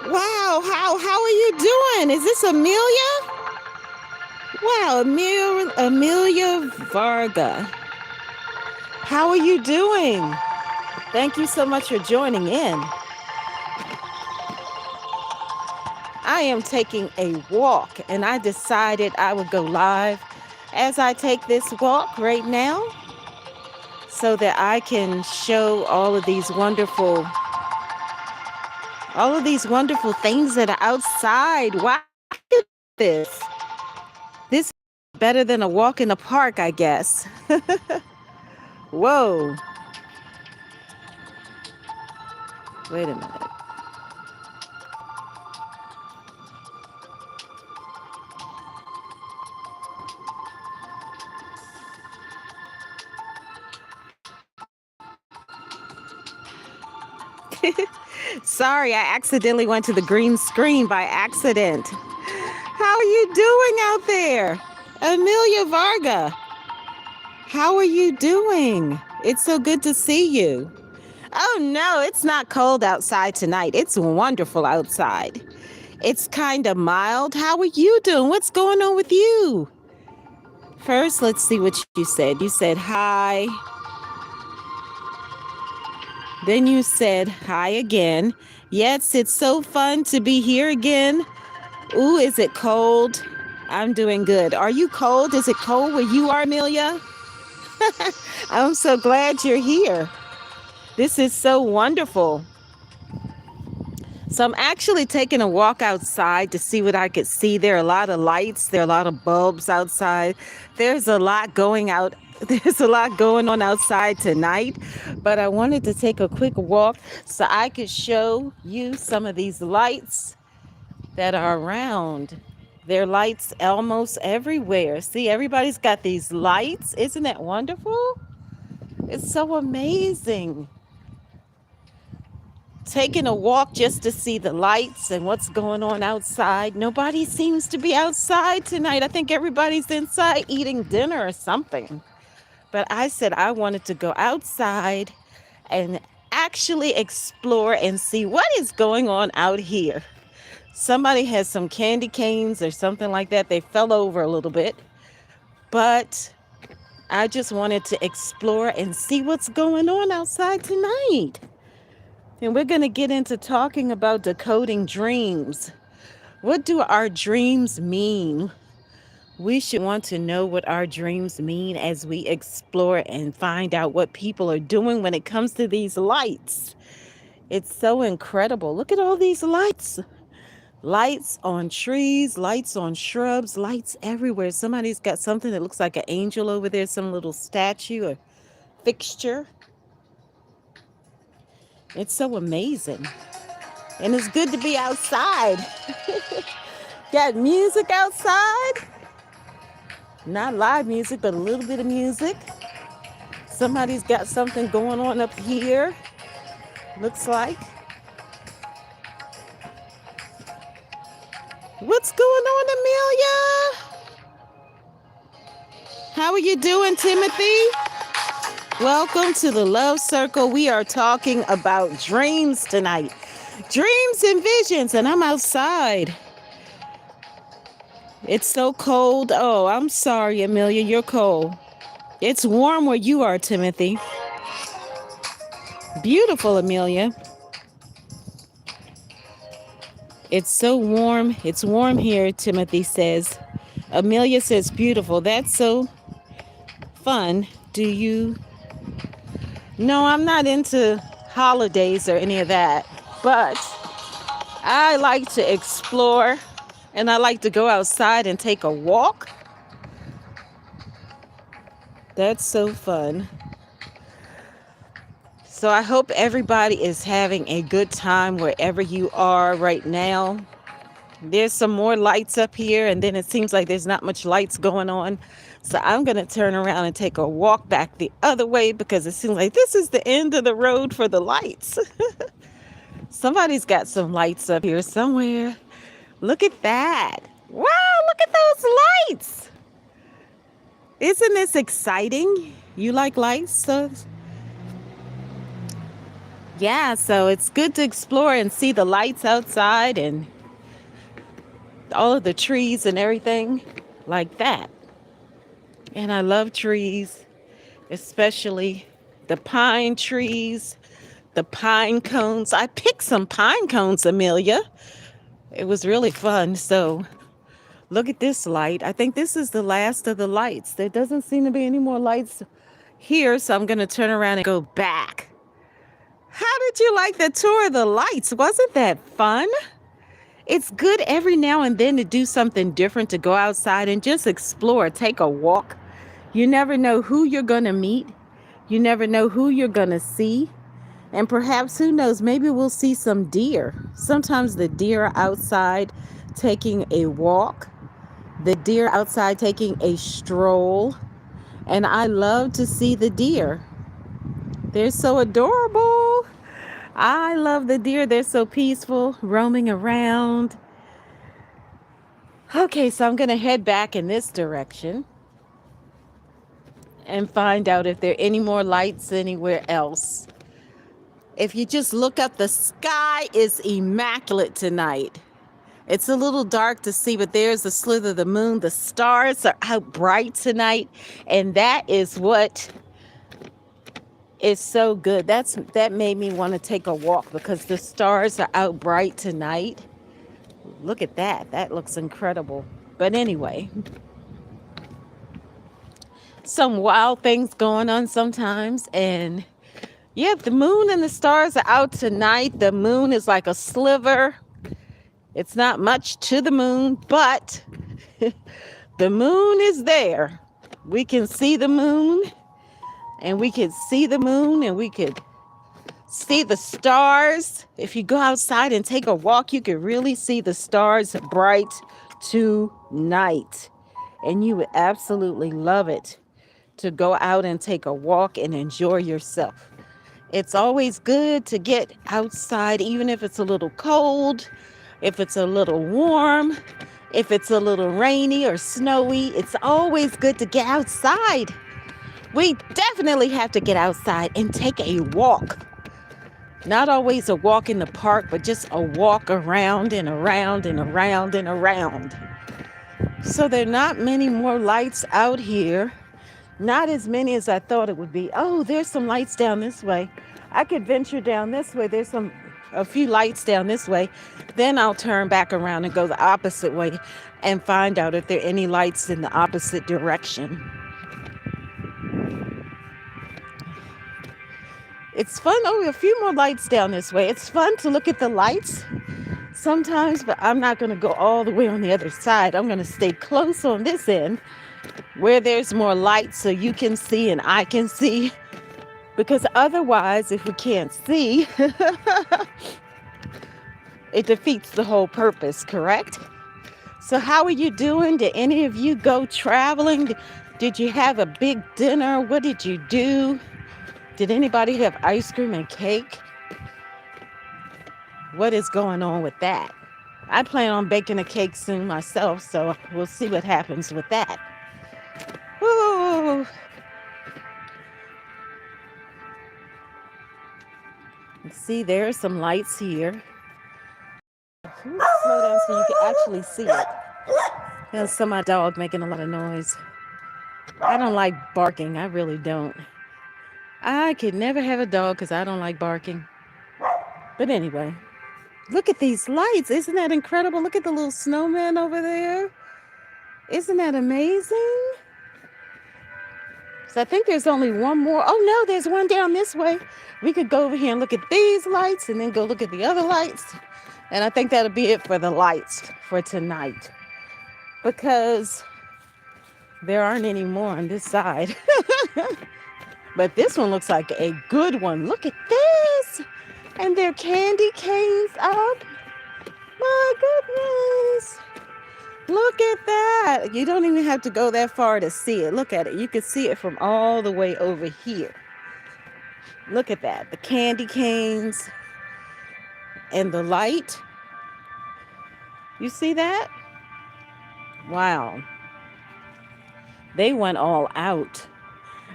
Wow, how are you doing? Is this Amelia? Wow, Amelia Varga. How are you doing? Thank you so much for joining in. I am taking a walk, and I decided I would go live as I take this walk right now so that I can show all of these wonderful things that are outside. Wow, look at this. This is better than a walk in the park, I guess. Whoa. Wait a minute. Sorry, I accidentally went to the green screen by accident. How are you doing out there? Amelia Varga, how are you doing? It's so good to see you. Oh no, it's not cold outside tonight. It's wonderful outside. It's kind of mild. How are you doing? What's going on with you? First, let's see what you said. You said hi. Then you said hi again. Yes, it's so fun to be here again. Ooh, is it cold? I'm doing good. Are you cold? Is it cold where you are, Amelia? I'm so glad you're here. This is so wonderful. So I'm actually taking a walk outside to see what I could see. There are a lot of lights. There are a lot of bulbs outside. There's a lot going out. There's a lot going on outside tonight, but I wanted to take a quick walk so I could show you some of these lights that are around. There are lights almost everywhere. See, everybody's got these lights. Isn't that wonderful? It's so amazing. Taking a walk just to see the lights and what's going on outside. Nobody seems to be outside tonight. I think everybody's inside eating dinner or something. But I said I wanted to go outside and actually explore and see what is going on out here. Somebody has some candy canes or something like that. They fell over a little bit. But I just wanted to explore and see what's going on outside tonight. And we're going to get into talking about decoding dreams. What do our dreams mean? We should want to know what our dreams mean as we explore and find out what people are doing when it comes to these lights. It's so incredible. Look at all these lights. Lights on trees, lights on shrubs, lights everywhere. Somebody's got something that looks like an angel over there, some little statue or fixture. It's so amazing. And it's good to be outside. Got music outside. Not live music, but a little bit of music. Somebody's got something going on up here. Looks like. What's going on, Amelia? How are you doing, Timothy? Welcome to the Love Circle. We are talking about dreams tonight. Dreams and visions, and I'm outside. It's so cold. Oh, I'm sorry, Amelia, you're cold. It's warm where you are, Timothy. Beautiful, Amelia. It's so warm. It's warm here, Timothy says. Amelia says, beautiful. That's so fun. Do you? No, I'm not into holidays or any of that, but I like to explore and I like to go outside and take a walk. That's so fun. So I hope everybody is having a good time wherever you are right now. There's some more lights up here, and then it seems like there's not much lights going on. So I'm going to turn around and take a walk back the other way because it seems like this is the end of the road for the lights. Somebody's got some lights up here somewhere. Look at that. Wow, look at those lights. Isn't this exciting? You like lights? So, yeah, so it's good to explore and see the lights outside and all of the trees and everything like that. And I love trees, especially the pine trees, the pine cones. I picked some pine cones, Amelia. It was really fun. So look at this light. I think this is the last of the lights. There doesn't seem to be any more lights here, so I'm going to turn around and go back. How did you like the tour of the lights? Wasn't that fun? It's good every now and then to do something different, to go outside and just explore, take a walk. You never know who you're going to meet. You never know who you're going to see. And perhaps, who knows, maybe we'll see some deer. Sometimes the deer are outside taking a walk, the deer outside taking a stroll. And I love to see the deer. They're so adorable. I love the deer. They're so peaceful, roaming around. Okay, so I'm going to head back in this direction and find out if there are any more lights anywhere else. If you just look up, the sky is immaculate tonight. It's a little dark to see, but there's a slither of the moon. The stars are out bright tonight, and that is what is so good. That made me want to take a walk, because the stars are out bright tonight. Look at that. That looks incredible. But anyway, some wild things going on sometimes, and yeah, the moon and the stars are out tonight. The moon is like a sliver. It's not much to the moon, but the moon is there. We can see the moon, and we can see the moon, and we could see the stars. If you go outside and take a walk, you can really see the stars bright tonight. And you would absolutely love it to go out and take a walk and enjoy yourself. It's always good to get outside, even if it's a little cold, if it's a little warm, if it's a little rainy or snowy. It's always good to get outside. We definitely have to get outside and take a walk. Not always a walk in the park, but just a walk around and around and around and around. So there are not many more lights out here. Not as many as I thought it would be. Oh, there's some lights down this way. I could venture down this way. There's a few lights down this way. Then I'll turn back around and go the opposite way and find out if there are any lights in the opposite direction. It's fun. Oh, a few more lights down this way. It's fun to look at the lights sometimes, but I'm not going to go all the way on the other side. I'm going to stay close on this end where there's more light, so you can see and I can see, because otherwise, if we can't see, it defeats the whole purpose, correct? So how are you doing? Did any of you go traveling? Did you have a big dinner? What did you do? Did anybody have ice cream and cake? What is going on with that? I plan on baking a cake soon myself, so we'll see what happens with that. Woo! See, there are some lights here. Slow down so you can actually see it. That's my dog making a lot of noise. I don't like barking. I really don't. I could never have a dog because I don't like barking. But anyway, look at these lights. Isn't that incredible? Look at the little snowman over there. Isn't that amazing? So I think there's only one more. Oh no, there's one down this way. We could go over here and look at these lights and then go look at the other lights. And I think that'll be it for the lights for tonight, because there aren't any more on this side. But this one looks like a good one. Look at this. And there are candy canes up. My goodness. Look at that. You don't even have to go that far to see it. Look at it. You can see it from all the way over here. Look at that. The candy canes and the light. You see that? Wow. They went all out.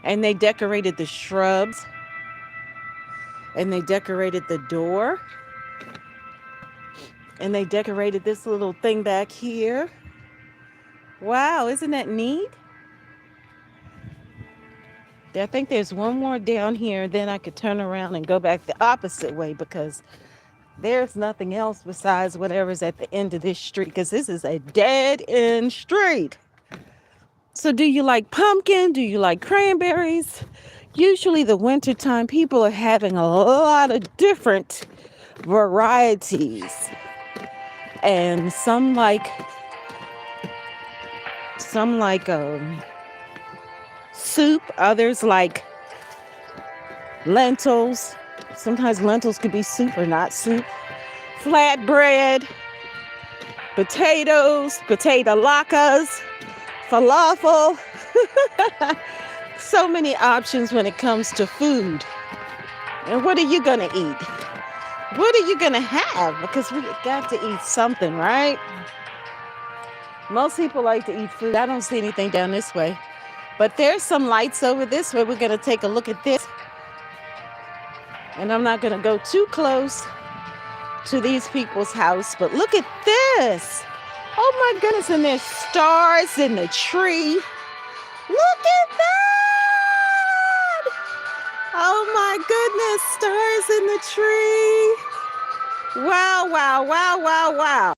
And they decorated the shrubs, and they decorated the door, and they decorated this little thing back here. Wow, isn't that neat? I think there's one more down here, then I could turn around and go back the opposite way because there's nothing else besides whatever's at the end of this street because this is a dead end street. So do you like pumpkin? Do you like cranberries? Usually the wintertime people are having a lot of different varieties. And some like soup, others like lentils. Sometimes lentils could be soup or not soup. Flatbread, potatoes, potato latkes, falafel. So many options when it comes to food. And what are you going to eat? What are you going to have? Because we got to eat something, right? Most people like to eat food. I don't see anything down this way. But there's some lights over this way. We're going to take a look at this. And I'm not going to go too close to these people's house. But look at this. Oh my goodness. And there's stars in the tree. Look at that. Oh my goodness. Stars in the tree. Wow, wow, wow, wow, wow.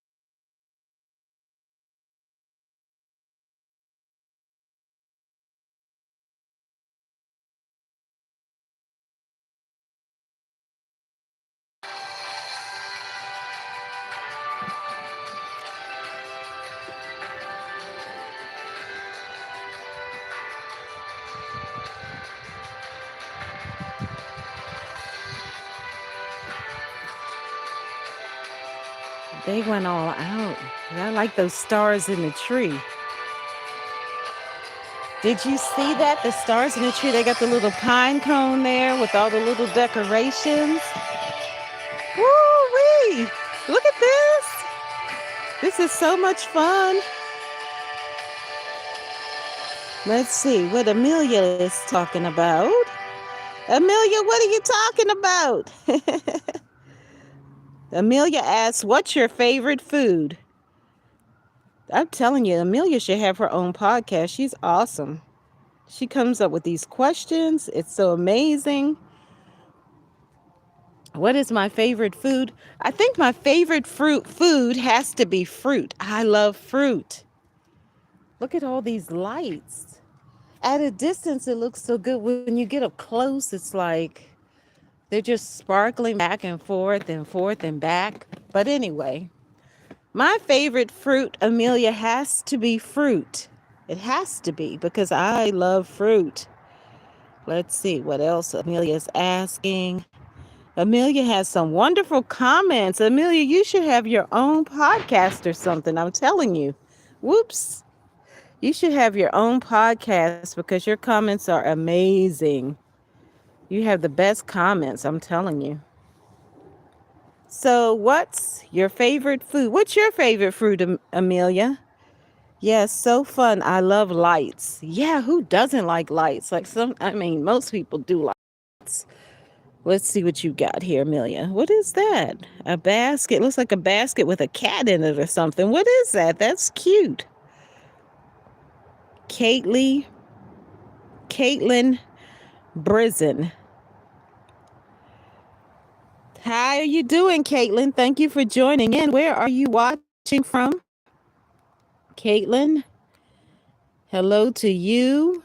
They went all out. I like those stars in the tree. Did you see that? The stars in the tree, they got the little pine cone there with all the little decorations. Woo-wee! Look at this. This is so much fun. Let's see what Amelia is talking about. Amelia, what are you talking about? Amelia asks, what's your favorite food? I'm telling you, Amelia should have her own podcast. She's awesome. She comes up with these questions. It's so amazing. What is my favorite food? I think my favorite food has to be fruit. I love fruit. Look at all these lights. At a distance, it looks so good. When you get up close, it's like they're just sparkling back and forth and back. But anyway, my favorite fruit, Amelia, has to be fruit. It has to be because I love fruit. Let's see what else Amelia's asking. Amelia has some wonderful comments. Amelia, you should have your own podcast or something. I'm telling you. Whoops. You should have your own podcast because your comments are amazing. You have the best comments, I'm telling you. So what's your favorite food? What's your favorite fruit, Amelia? Yes, so fun. I love lights. Yeah, who doesn't like lights? Most people do lights. Let's see what you got here, Amelia. What is that? A basket. Looks like a basket with a cat in it or something. What is that? That's cute. Caitlin Brizzen. How are you doing, Caitlin? Thank you for joining in. Where are you watching from? Caitlin, hello to you.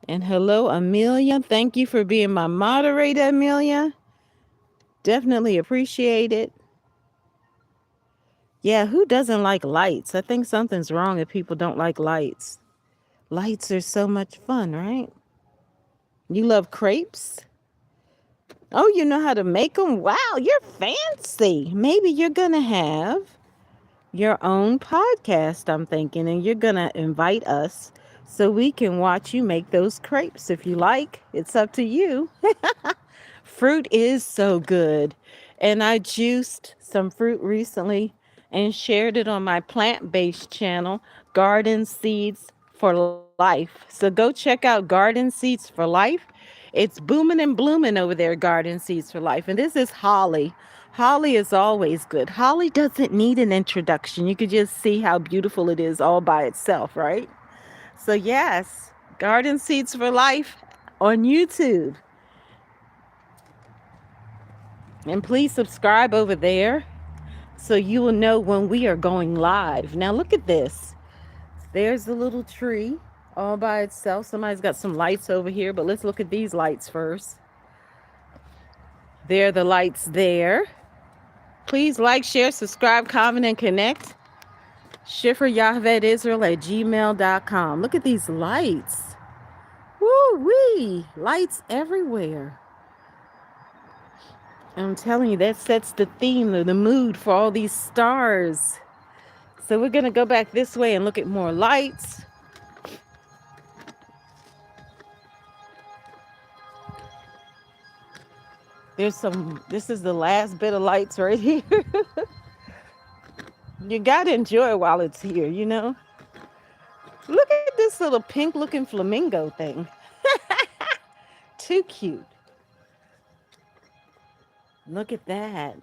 And hello, Amelia. Thank you for being my moderator, Amelia. Definitely appreciate it. Yeah, who doesn't like lights? I think something's wrong if people don't like lights. Lights are so much fun, right? You love crepes? Oh, you know how to make them? Wow, you're fancy. Maybe you're going to have your own podcast, I'm thinking, and you're going to invite us so we can watch you make those crepes if you like. It's up to you. Fruit is so good. And I juiced some fruit recently and shared it on my plant-based channel, Garden Seeds for Life. So go check out Garden Seeds for Life. It's booming and blooming over there, Garden Seeds for Life. And this is Holly. Holly is always good. Holly doesn't need an introduction. You could just see how beautiful it is all by itself, right? So, yes, Garden Seeds for Life on YouTube. And please subscribe over there so you will know when we are going live. Now, look at this. There's the little tree all by itself. Somebody's got some lights over here, but let's look at these lights first. There are the lights there. Please like, share, subscribe, comment, and connect. Shifrah Yocheved Israel at gmail.com. Look at these lights. Woo-wee. Lights everywhere. I'm telling you, that sets the theme or the mood for all these stars. So we're going to go back this way and look at more lights. This is the last bit of lights right here. You got to enjoy it while it's here, you know. Look at this little pink looking flamingo thing. Too cute. Look at that.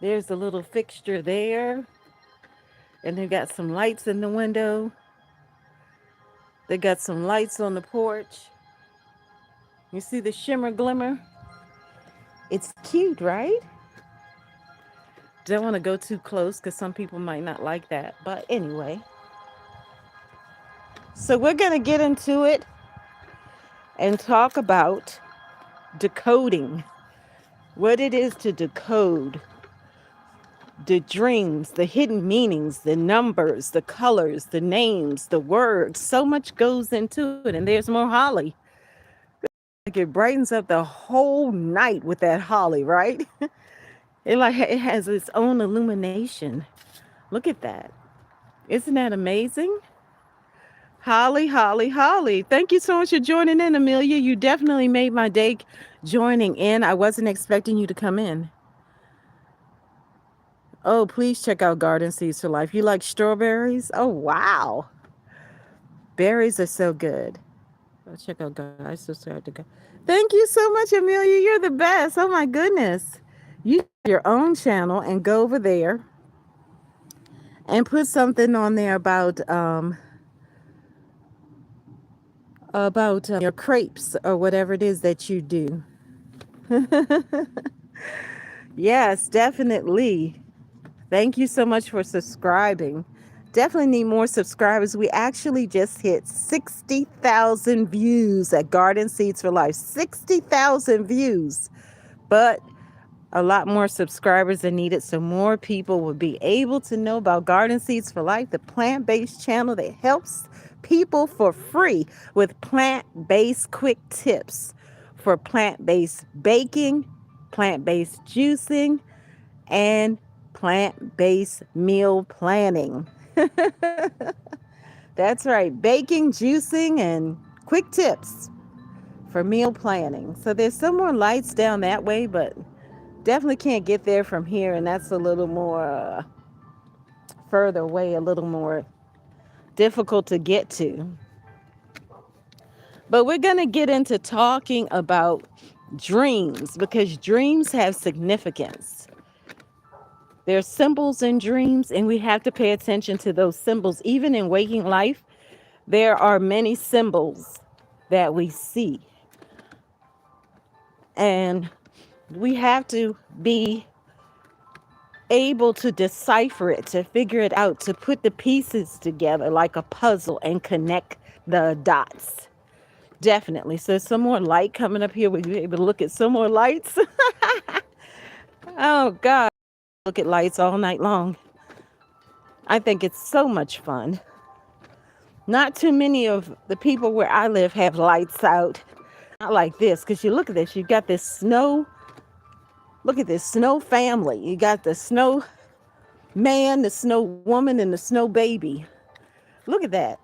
There's a little fixture there. And they got some lights in the window. They got some lights on the porch. You see the shimmer glimmer? It's cute, right? Don't want to go too close because some people might not like that. But anyway. So we're going to get into it and talk about decoding. What it is to decode the dreams, the hidden meanings, the numbers, the colors, the names, the words. So much goes into it. And there's more holly. Like it brightens up the whole night with that holly, right? It has its own illumination. Look at that. Isn't that amazing? Holly, holly, holly. Thank you so much for joining in, Amelia. You definitely made my day joining in. I wasn't expecting you to come in. Oh, please check out Garden Seeds for Life. You like strawberries? Oh, wow. Berries are so good. Oh, check out guys. Subscribe to God. Thank you so much, Amelia. You're the best. Oh, my goodness. You have your own channel and go over there and put something on there about your crepes or whatever it is that you do. Yes, definitely. Thank you so much for subscribing. Definitely need more subscribers. We actually just hit 60,000 views at Garden Seeds for Life. 60,000 views. But a lot more subscribers are needed so more people will be able to know about Garden Seeds for Life, the plant-based channel that helps people for free with plant-based quick tips for plant-based baking, plant-based juicing, and plant-based meal planning. That's right, baking, juicing, and quick tips for meal planning. So there's some more lights down that way, but definitely can't get there from here, and that's a little more further away, a little more difficult to get to. But we're going to get into talking about dreams because dreams have significance. There's symbols in dreams, and we have to pay attention to those symbols. Even in waking life, there are many symbols that we see. And we have to be able to decipher it, to figure it out, to put the pieces together like a puzzle and connect the dots. Definitely. So some more light coming up here. We'll be able to look at some more lights. Oh, God. Look at lights all night long. I think it's so much fun. Not too many of the people where I live have lights out. Not like this, because you look at this. You've got this snow. Look at this snow family. You got the snow man, the snow woman, and the snow baby. Look at that.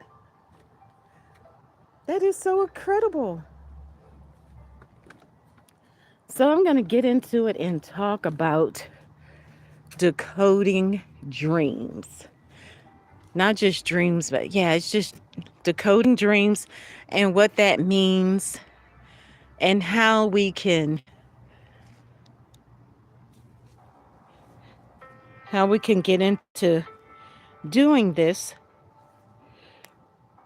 That is so incredible. So I'm going to get into it and talk about decoding dreams. Not just dreams, but yeah, it's just decoding dreams and what that means and how we can get into doing this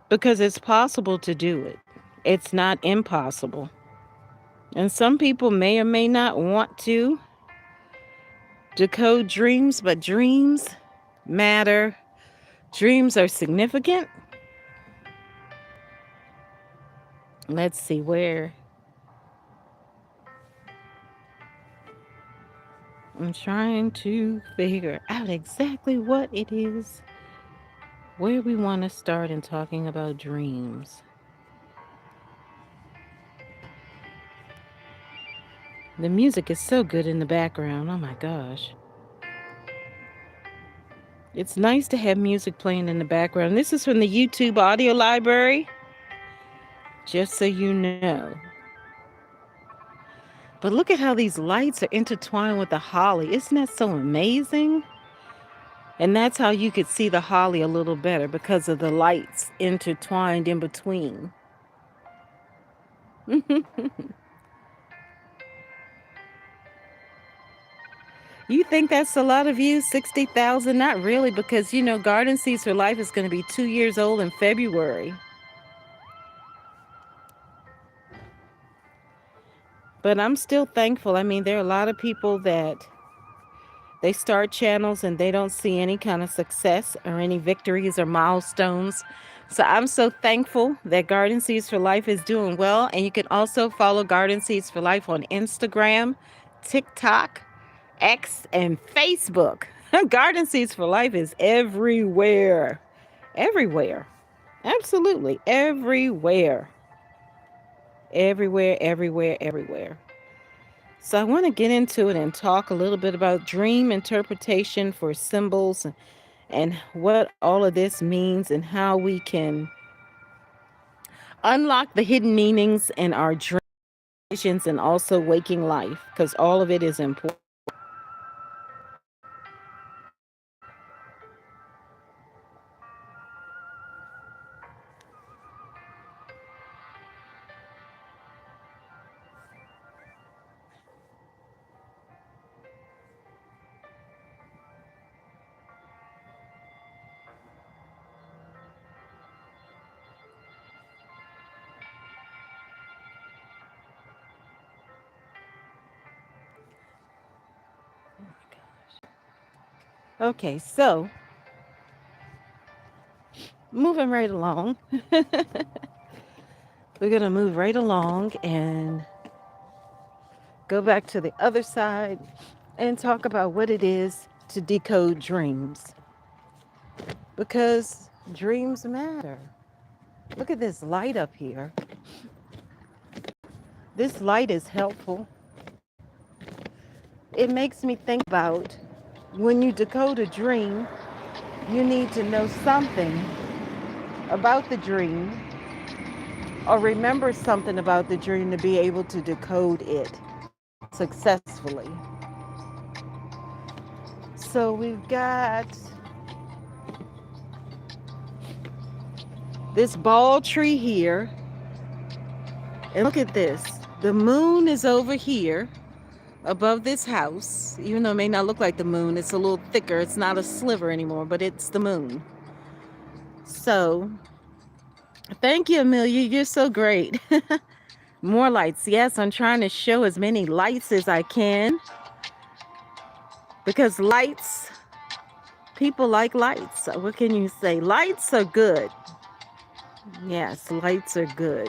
because it's possible to do it. It's not impossible. And some people may or may not want to decode dreams, but dreams matter. Dreams are significant. Let's see where I'm trying to figure out exactly what it is, where we want to start in talking about dreams. The music is so good in the background. Oh my gosh. It's nice to have music playing in the background. This is from the YouTube audio library, just so you know. But look at how these lights are intertwined with the holly. Isn't that so amazing? And that's how you could see the holly a little better because of the lights intertwined in between. You think that's a lot of views? 60,000? Not really, because Garden Seeds for Life is going to be 2 years old in February. But I'm still thankful. I mean, there are a lot of people that they start channels and they don't see any kind of success or any victories or milestones. So I'm so thankful that Garden Seeds for Life is doing well. And you can also follow Garden Seeds for Life on Instagram, TikTok, X, and Facebook. Garden Seeds for Life is everywhere. Everywhere. Absolutely. Everywhere. Everywhere, everywhere, everywhere. So I want to get into it and talk a little bit about dream interpretation for symbols and what all of this means and how we can unlock the hidden meanings in our dreams and also waking life, because all of it is important. Okay, so moving right along, we're going to move right along and go back to the other side and talk about what it is to decode dreams, because dreams matter. Look at this light up here. This light is helpful. It makes me think about when you decode a dream, you need to know something about the dream or remember something about the dream to be able to decode it successfully. So we've got this ball tree here. And look at this. The moon is over here above this house. Even though it may not look like the moon, it's a little thicker. It's not a sliver anymore, but it's the moon. So, thank you, Amelia. You're so great. More lights. Yes, I'm trying to show as many lights as I can, because lights, people like lights. So what can you say? Lights are good. Yes, lights are good.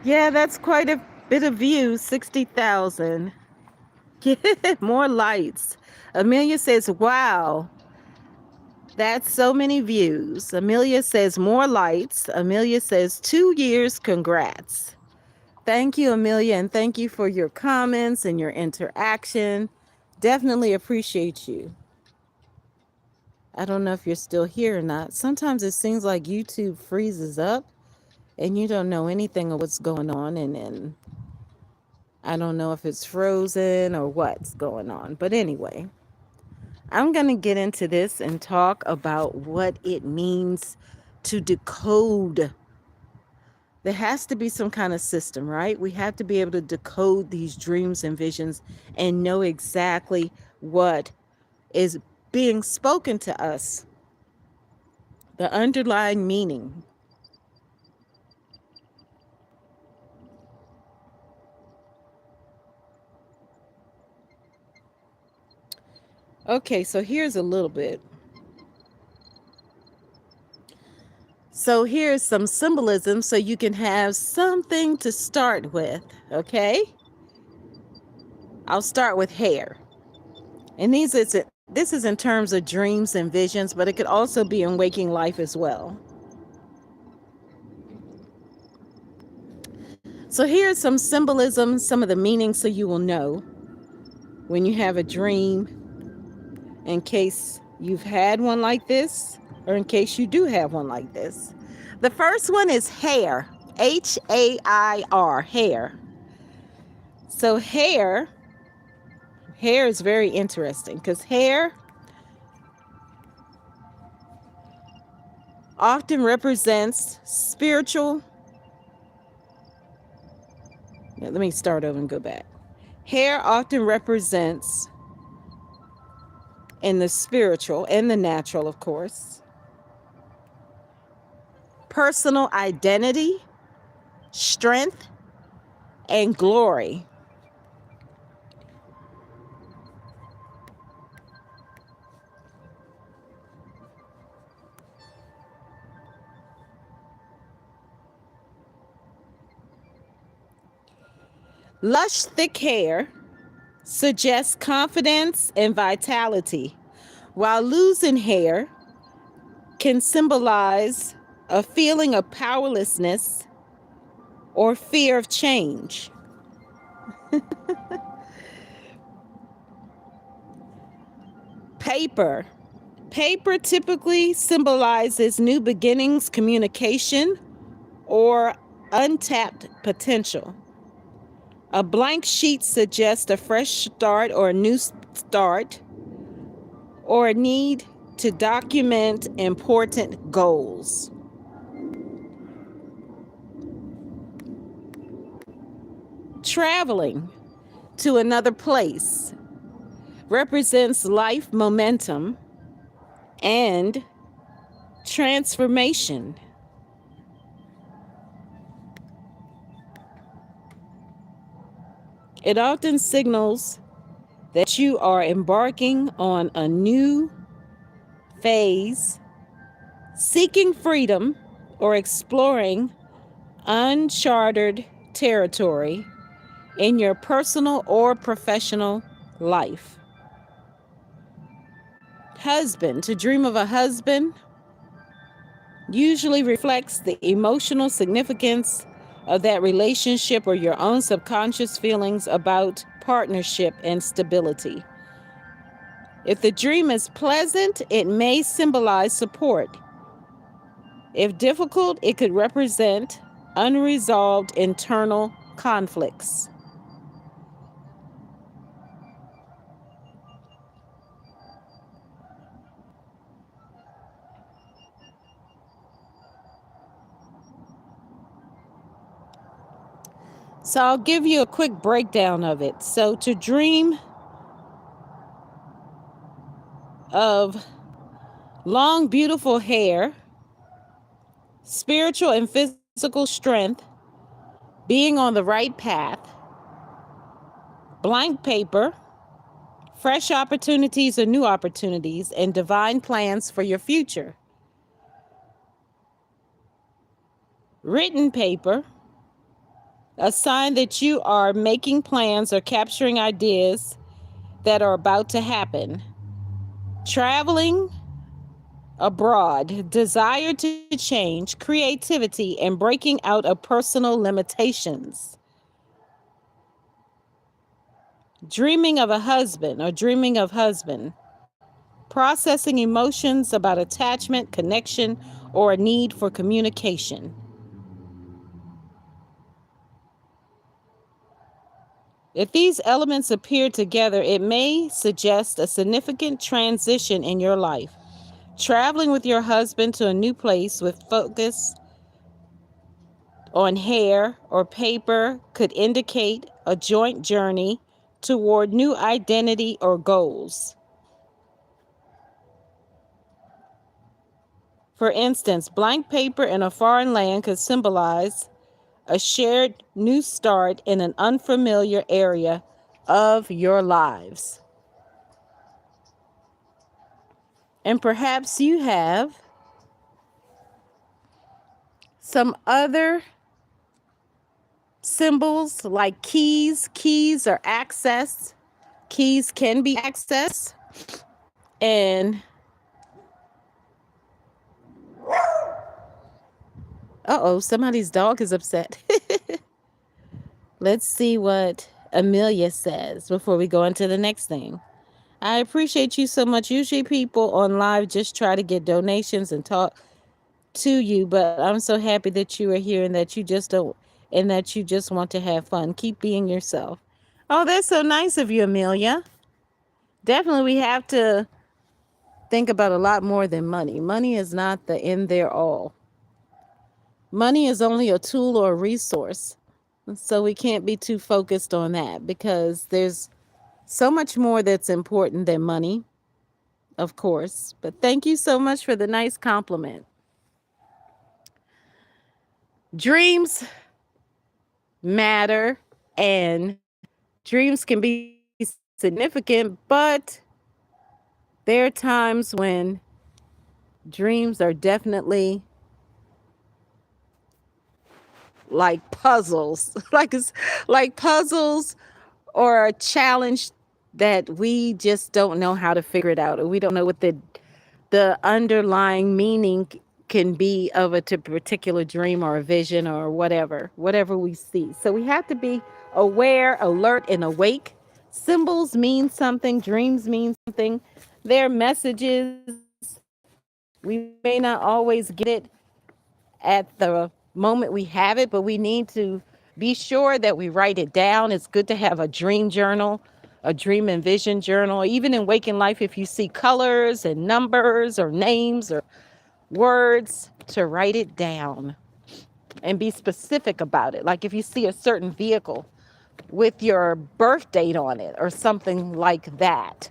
Yeah, that's quite a bit of views. 60,000. More lights. Amelia says, wow, that's so many views. Amelia says, more lights. Amelia says, 2 years, congrats. Thank you, Amelia, and thank you for your comments and your interaction. Definitely appreciate you. I don't know if you're still here or not. Sometimes it seems like YouTube freezes up and you don't know anything of what's going on, and then I don't know if it's frozen or what's going on. But anyway, I'm going to get into this and talk about what it means to decode. There has to be some kind of system, right? We have to be able to decode these dreams and visions and know exactly what is being spoken to us, the underlying meaning. Okay, so here's a little bit. So here's some symbolism so you can have something to start with, okay? I'll start with hair. And this is in terms of dreams and visions, but it could also be in waking life as well. So here's some symbolism, some of the meanings so you will know when you have a dream, in case you've had one like this or in case you do have one like this. The first one is hair, Hair, hair. So hair is very interesting because hair often represents spiritual. Let me start over and go back. Hair often represents, in the spiritual and the natural, of course, personal identity, strength, and glory. Lush, thick hair suggests confidence and vitality, while losing hair can symbolize a feeling of powerlessness or fear of change. Paper. Paper typically symbolizes new beginnings, communication, or untapped potential. A blank sheet suggests a fresh start or a new start or a need to document important goals. Traveling to another place represents life momentum and transformation. It often signals that you are embarking on a new phase, seeking freedom, or exploring uncharted territory in your personal or professional life. Husband. To dream of a husband usually reflects the emotional significance of that relationship or your own subconscious feelings about partnership and stability. If the dream is pleasant, it may symbolize support. If difficult, it could represent unresolved internal conflicts. So I'll give you a quick breakdown of it. So to dream of long, beautiful hair, spiritual and physical strength, being on the right path, blank paper, fresh opportunities or new opportunities, and divine plans for your future. Written paper, a sign that you are making plans or capturing ideas that are about to happen. Traveling abroad, desire to change, creativity, and breaking out of personal limitations. Dreaming of a husband or dreaming of husband, processing emotions about attachment, connection, or a need for communication. If these elements appear together, it may suggest a significant transition in your life. Traveling with your husband to a new place with focus on hair or paper could indicate a joint journey toward new identity or goals. For instance, blank paper in a foreign land could symbolize a shared new start in an unfamiliar area of your lives. And perhaps you have some other symbols like keys. Keys are access. Keys can be access. And somebody's dog is upset. Let's see what Amelia says before we go into the next thing. I appreciate you so much. Usually people on live just try to get donations and talk to you, but I'm so happy that you are here and that you just don't and that you just want to have fun. Keep being yourself. Oh, that's so nice of you, Amelia. Definitely we have to think about a lot more than money. Money is not the end there all. Money is only a tool or a resource. So we can't be too focused on that because there's so much more that's important than money, of course. But thank you so much for the nice compliment. Dreams matter and dreams can be significant, but there are times when dreams are definitely like puzzles, like puzzles or a challenge that we just don't know how to figure it out, or we don't know what the underlying meaning can be of a particular dream or a vision or whatever we see. So we have to be aware, alert, and awake. Symbols mean something, dreams mean something. They're messages. We may not always get it at the moment we have it, but we need to be sure that we write it down. It's good to have a dream journal, a dream and vision journal. Even in waking life, if you see colors and numbers or names or words, to write it down and be specific about it. Like if you see a certain vehicle with your birth date on it or something like that,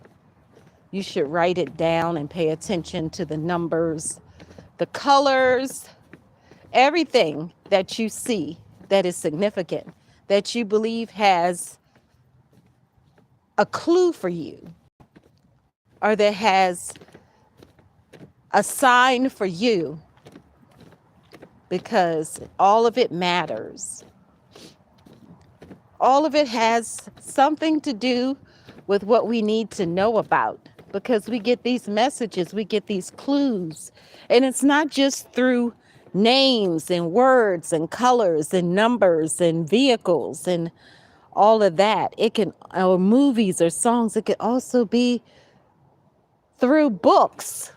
you should write it down and pay attention to the numbers, the colors, everything that you see that is significant, that you believe has a clue for you or that has a sign for you, because all of it matters. All of it has something to do with what we need to know about, because we get these messages, we get these clues, and it's not just through names and words and colors and numbers and vehicles and all of that. It can, or movies or songs. It could also be through books.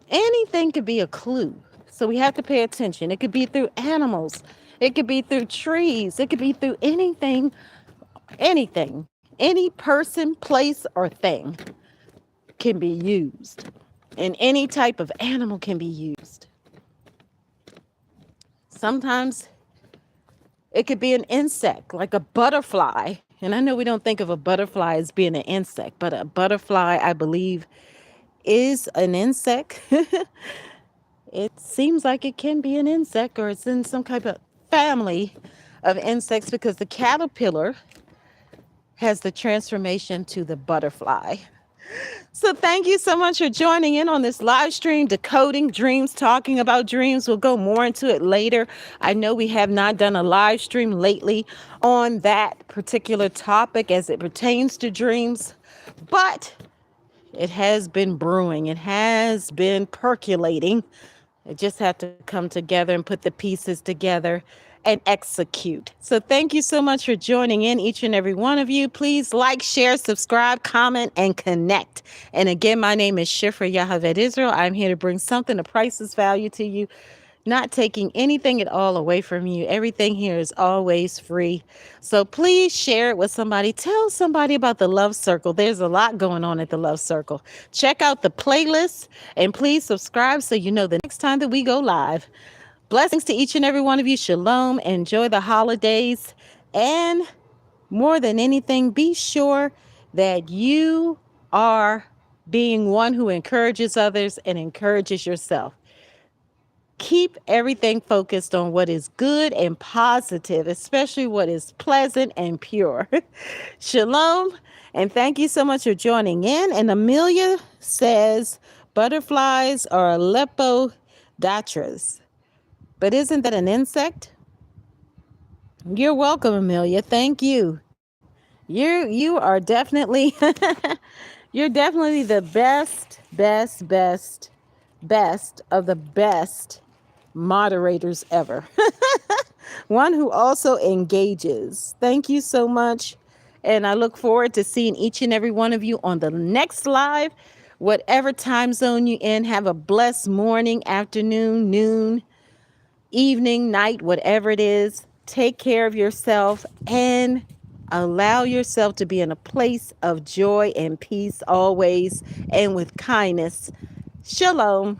Anything could be a clue. So we have to pay attention. It could be through animals. It could be through trees. It could be through anything, any person, place, or thing can be used. And any type of animal can be used. Sometimes it could be an insect, like a butterfly. And I know we don't think of a butterfly as being an insect, but a butterfly, I believe, is an insect. It seems like it can be an insect, or it's in some kind of family of insects, because the caterpillar has the transformation to the butterfly. So thank you so much for joining in on this live stream, Decoding Dreams, talking about dreams. We'll go more into it later. I know we have not done a live stream lately on that particular topic as it pertains to dreams, but it has been brewing. It has been percolating. It just had to come together and put the pieces together and execute. So thank you so much for joining in, each and every one of you. Please like, share, subscribe, comment, and connect. And again, my name is Shifrah Yocheved Israel. I'm here to bring something of priceless value to you not taking anything at all away from you. Everything here is always free. So please share it with somebody. Tell somebody about the Love Circle. There's a lot going on at the Love Circle. Check out the playlist and please subscribe so you know the next time that we go live. Blessings to each and every one of you. Shalom. Enjoy the holidays. And more than anything, be sure that you are being one who encourages others and encourages yourself. Keep everything focused on what is good and positive, especially what is pleasant and pure. Shalom, and thank you so much for joining in. And Amelia says butterflies are lepidopteras. But isn't that an insect? You're welcome, Amelia. Thank you. You are definitely you're definitely the best of the best moderators ever. One who also engages. Thank you so much. And I look forward to seeing each and every one of you on the next live. Whatever time zone you're in, have a blessed morning, afternoon, noon, evening, night, whatever it is. Take care of yourself and allow yourself to be in a place of joy and peace always and with kindness. Shalom.